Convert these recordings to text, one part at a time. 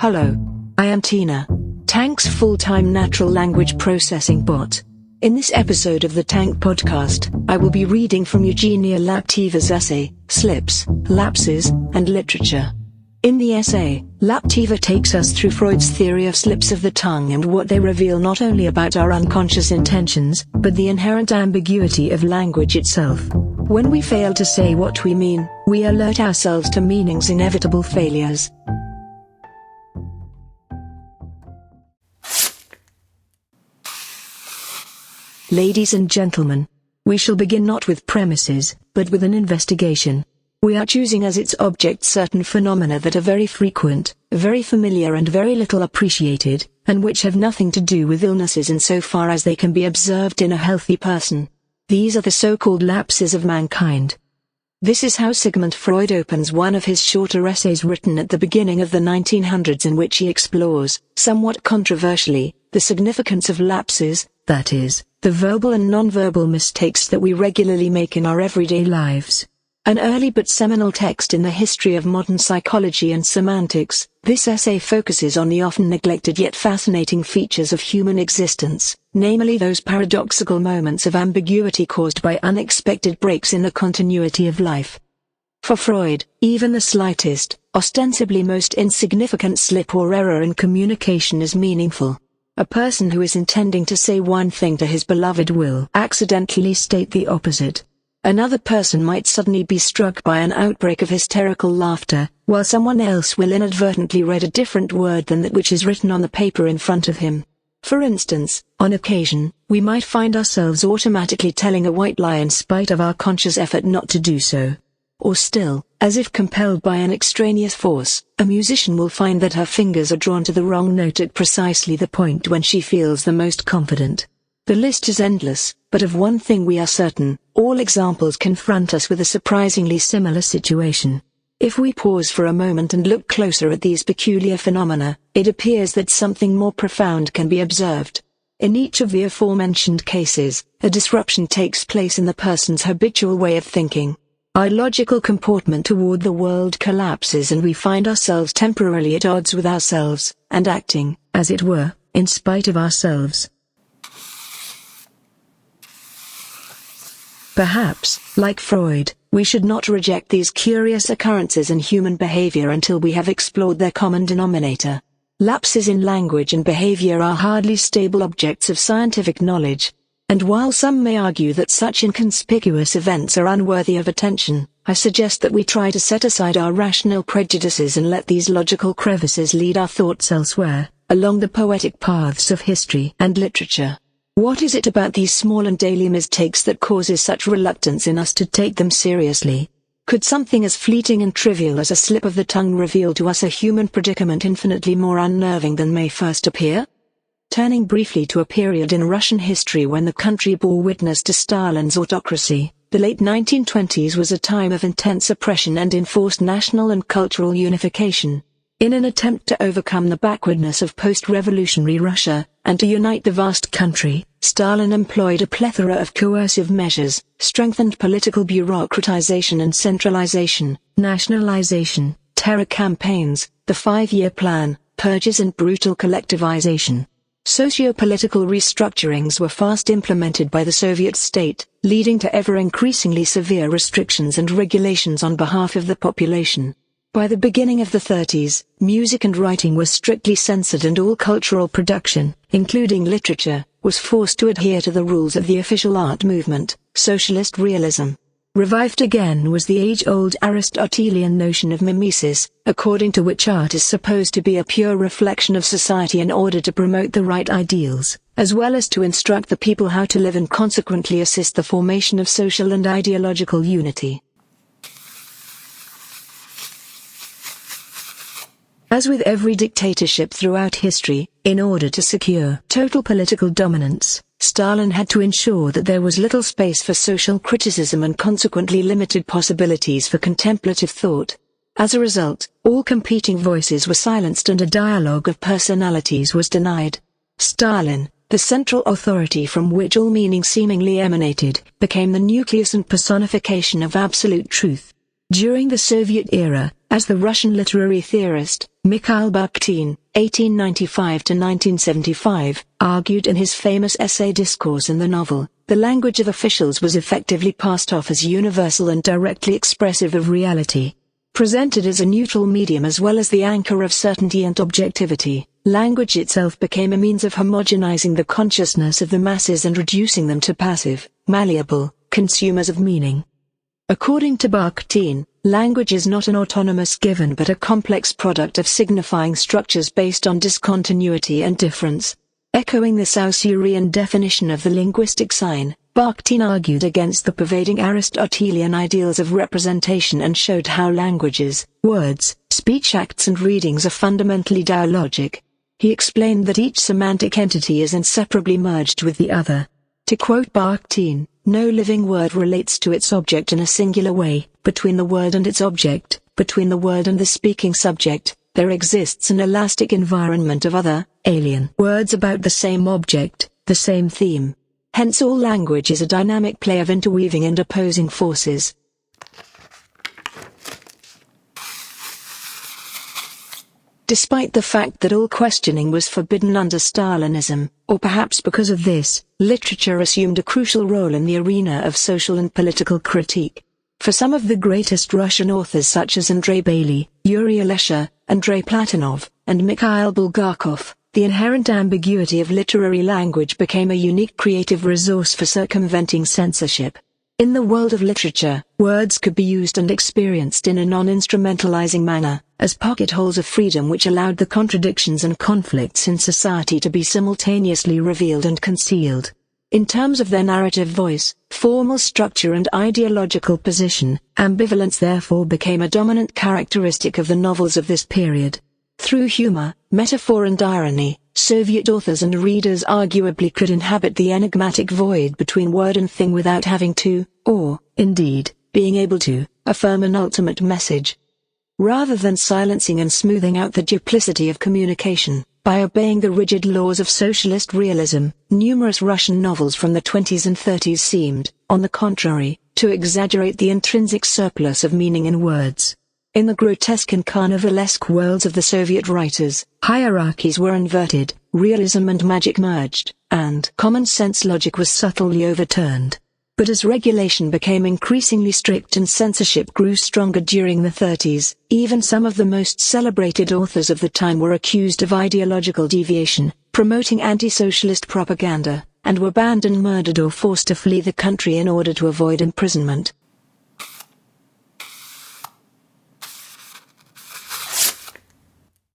Hello. I am Tina, Tank's full-time natural language processing bot. In this episode of the Tank podcast, I will be reading from Eugenia Lapteva's essay, Slips, Lapses, and Literature. In the essay, Lapteva takes us through Freud's theory of slips of the tongue and what they reveal not only about our unconscious intentions, but the inherent ambiguity of language itself. When we fail to say what we mean, we alert ourselves to meaning's inevitable failures. Ladies and gentlemen, we shall begin not with premises, but with an investigation. We are choosing as its object certain phenomena that are very frequent, very familiar and very little appreciated, and which have nothing to do with illnesses insofar as they can be observed in a healthy person. These are the so-called lapses of mankind. This is how Sigmund Freud opens one of his shorter essays written at the beginning of the 1900s, in which he explores, somewhat controversially, the significance of lapses, that is, the verbal and non-verbal mistakes that we regularly make in our everyday lives. An early but seminal text in the history of modern psychology and semantics, this essay focuses on the often neglected yet fascinating features of human existence, namely those paradoxical moments of ambiguity caused by unexpected breaks in the continuity of life. For Freud, even the slightest, ostensibly most insignificant slip or error in communication is meaningful. A person who is intending to say one thing to his beloved will accidentally state the opposite. Another person might suddenly be struck by an outbreak of hysterical laughter, while someone else will inadvertently read a different word than that which is written on the paper in front of him. For instance, on occasion, we might find ourselves automatically telling a white lie in spite of our conscious effort not to do so. Or still, as if compelled by an extraneous force, a musician will find that her fingers are drawn to the wrong note at precisely the point when she feels the most confident. The list is endless, but of one thing we are certain: all examples confront us with a surprisingly similar situation. If we pause for a moment and look closer at these peculiar phenomena, it appears that something more profound can be observed. In each of the aforementioned cases, a disruption takes place in the person's habitual way of thinking. Our logical comportment toward the world collapses and we find ourselves temporarily at odds with ourselves, and acting, as it were, in spite of ourselves. Perhaps, like Freud, we should not reject these curious occurrences in human behavior until we have explored their common denominator. Lapses in language and behavior are hardly stable objects of scientific knowledge. And while some may argue that such inconspicuous events are unworthy of attention, I suggest that we try to set aside our rational prejudices and let these logical crevices lead our thoughts elsewhere, along the poetic paths of history and literature. What is it about these small and daily mistakes that causes such reluctance in us to take them seriously? Could something as fleeting and trivial as a slip of the tongue reveal to us a human predicament infinitely more unnerving than may first appear? Turning briefly to a period in Russian history when the country bore witness to Stalin's autocracy, the late 1920s was a time of intense oppression and enforced national and cultural unification. In an attempt to overcome the backwardness of post-revolutionary Russia, and to unite the vast country, Stalin employed a plethora of coercive measures, strengthened political bureaucratization and centralization, nationalization, terror campaigns, the 5-year plan, purges and brutal collectivization. Socio-political restructurings were fast implemented by the Soviet state, leading to ever-increasingly severe restrictions and regulations on behalf of the population. By the beginning of the 30s, music and writing were strictly censored and all cultural production, including literature, was forced to adhere to the rules of the official art movement, socialist realism. Revived again was the age-old Aristotelian notion of mimesis, according to which art is supposed to be a pure reflection of society in order to promote the right ideals, as well as to instruct the people how to live and consequently assist the formation of social and ideological unity. As with every dictatorship throughout history, in order to secure total political dominance, Stalin had to ensure that there was little space for social criticism and consequently limited possibilities for contemplative thought. As a result, all competing voices were silenced and a dialogue of personalities was denied. Stalin, the central authority from which all meaning seemingly emanated, became the nucleus and personification of absolute truth. During the Soviet era, as the Russian literary theorist, Mikhail Bakhtin, 1895–1975, argued in his famous essay Discourse in the Novel, the language of officials was effectively passed off as universal and directly expressive of reality. Presented as a neutral medium as well as the anchor of certainty and objectivity, language itself became a means of homogenizing the consciousness of the masses and reducing them to passive, malleable, consumers of meaning. According to Bakhtin, language is not an autonomous given but a complex product of signifying structures based on discontinuity and difference. Echoing the Saussurean definition of the linguistic sign, Bakhtin argued against the pervading Aristotelian ideals of representation and showed how languages, words, speech acts and readings are fundamentally dialogic. He explained that each semantic entity is inseparably merged with the other. To quote Bakhtin, no living word relates to its object in a singular way. Between the word and its object, between the word and the speaking subject, there exists an elastic environment of other, alien words about the same object, the same theme. Hence all language is a dynamic play of interweaving and opposing forces. Despite the fact that all questioning was forbidden under Stalinism, or perhaps because of this, literature assumed a crucial role in the arena of social and political critique. For some of the greatest Russian authors such as Andrei Bely, Yuri Alesha, Andrei Platonov, and Mikhail Bulgakov, the inherent ambiguity of literary language became a unique creative resource for circumventing censorship. In the world of literature, words could be used and experienced in a non-instrumentalizing manner, as pocket holes of freedom which allowed the contradictions and conflicts in society to be simultaneously revealed and concealed. In terms of their narrative voice, formal structure and ideological position, ambivalence therefore became a dominant characteristic of the novels of this period. Through humor, metaphor and irony, Soviet authors and readers arguably could inhabit the enigmatic void between word and thing without having to, or, indeed, being able to, affirm an ultimate message. Rather than silencing and smoothing out the duplicity of communication, by obeying the rigid laws of socialist realism, numerous Russian novels from the 20s and 30s seemed, on the contrary, to exaggerate the intrinsic surplus of meaning in words. In the grotesque and carnivalesque worlds of the Soviet writers, hierarchies were inverted, realism and magic merged, and common-sense logic was subtly overturned. But as regulation became increasingly strict and censorship grew stronger during the 30s, even some of the most celebrated authors of the time were accused of ideological deviation, promoting anti-socialist propaganda, and were banned and murdered or forced to flee the country in order to avoid imprisonment.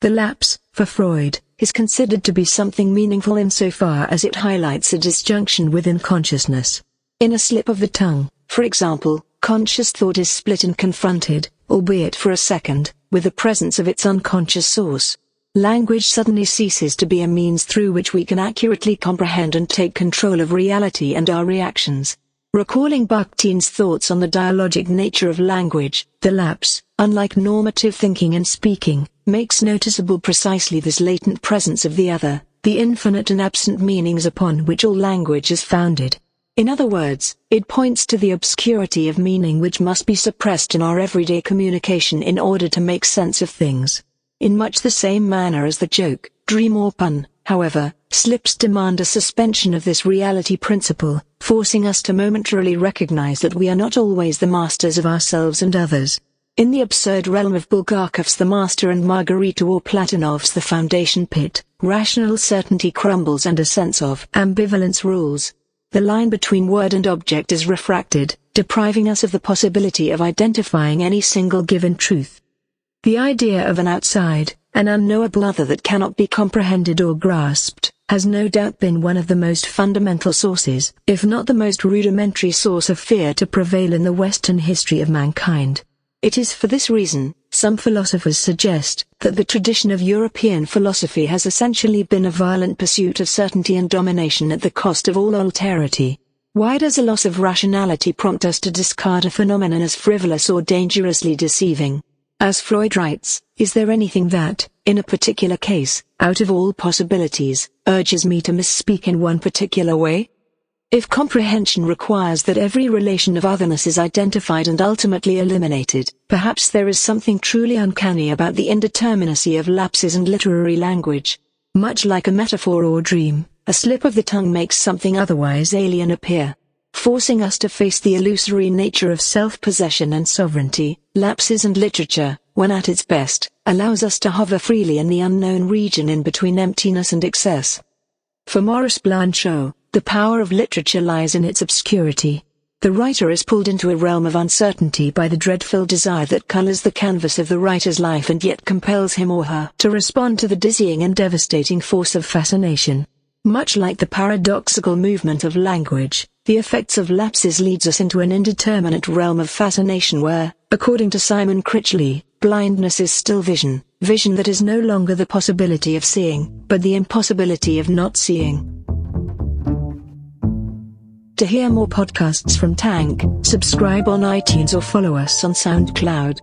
The lapse, for Freud, is considered to be something meaningful insofar as it highlights a disjunction within consciousness. In a slip of the tongue, for example, conscious thought is split and confronted, albeit for a second, with the presence of its unconscious source. Language suddenly ceases to be a means through which we can accurately comprehend and take control of reality and our reactions. Recalling Bakhtin's thoughts on the dialogic nature of language, the lapse, unlike normative thinking and speaking, makes noticeable precisely this latent presence of the other, the infinite and absent meanings upon which all language is founded. In other words, it points to the obscurity of meaning which must be suppressed in our everyday communication in order to make sense of things. In much the same manner as the joke, dream or pun, however, slips demand a suspension of this reality principle, forcing us to momentarily recognize that we are not always the masters of ourselves and others. In the absurd realm of Bulgakov's The Master and Margarita or Platonov's The Foundation Pit, rational certainty crumbles and a sense of ambivalence rules. The line between word and object is refracted, depriving us of the possibility of identifying any single given truth. The idea of an outside, an unknowable other that cannot be comprehended or grasped, has no doubt been one of the most fundamental sources, if not the most rudimentary source of fear to prevail in the Western history of mankind. It is for this reason, some philosophers suggest, that the tradition of European philosophy has essentially been a violent pursuit of certainty and domination at the cost of all alterity. Why does a loss of rationality prompt us to discard a phenomenon as frivolous or dangerously deceiving? As Freud writes, is there anything that, in a particular case, out of all possibilities, urges me to misspeak in one particular way? If comprehension requires that every relation of otherness is identified and ultimately eliminated, perhaps there is something truly uncanny about the indeterminacy of lapses and literary language. Much like a metaphor or dream, a slip of the tongue makes something otherwise alien appear, forcing us to face the illusory nature of self-possession and sovereignty. Lapses and literature, when at its best, allows us to hover freely in the unknown region in between emptiness and excess. For Maurice Blanchot, the power of literature lies in its obscurity. The writer is pulled into a realm of uncertainty by the dreadful desire that colors the canvas of the writer's life and yet compels him or her to respond to the dizzying and devastating force of fascination. Much like the paradoxical movement of language, the effects of lapses leads us into an indeterminate realm of fascination where, according to Simon Critchley, blindness is still vision, vision that is no longer the possibility of seeing, but the impossibility of not seeing. To hear more podcasts from Tank, subscribe on iTunes or follow us on SoundCloud.